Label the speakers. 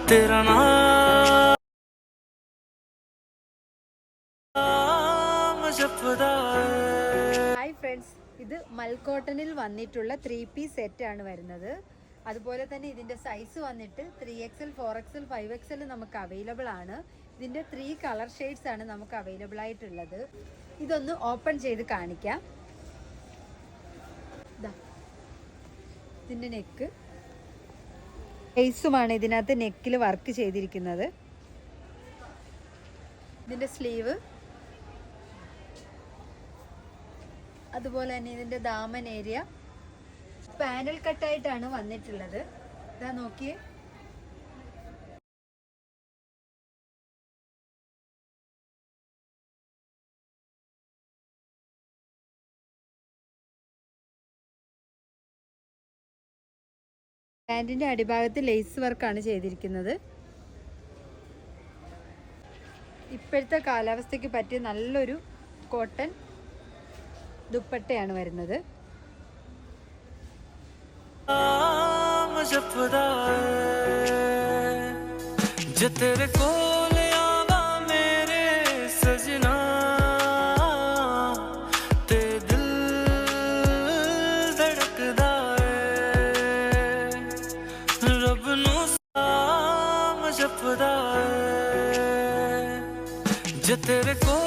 Speaker 1: तेरा नाम जपदा
Speaker 2: hi friends, ഇത് മൽക്കോട്ടനിൽ വന്നിട്ടുള്ള 3 പീസ് സെറ്റാണ് വരുന്നത്. അതുപോലെ തന്നെ ഇതിൻ്റെ സൈസ് വന്നിട്ട് 3XL 4XL 5XL നമുക്ക് അവൈലബിൾ ആണ്. ഇതിൻ്റെ 3 കളർ ഷെയ്ഡ്സ് ആണ് നമുക്ക് അവൈലബിൾ ആയിട്ടുള്ളത്. ഇതൊന്ന് ഓപ്പൺ ചെയ്ത് കാണിക്കാം. ഇതിൻ്റെ നെക്ക് ലേസുമാണ് ഇതിനകത്ത് നെക്കിൽ വർക്ക് ചെയ്തിരിക്കുന്നത്. ഇതിൻ്റെ സ്ലീവ്, അതുപോലെ തന്നെ ഇതിൻ്റെ ദാമൻ ഏരിയ പാനൽ കട്ടായിട്ടാണ് വന്നിട്ടുള്ളത്. ഇതാ നോക്കിയേ, പാൻറ്റിൻ്റെ അടിഭാഗത്ത് ലേസ് വർക്കാണ് ചെയ്തിരിക്കുന്നത്. ഇപ്പോഴത്തെ കാലാവസ്ഥയ്ക്ക് പറ്റിയ നല്ലൊരു കോട്ടൺ ദുപ്പട്ടയാണ് വരുന്നത്.
Speaker 1: तेरे को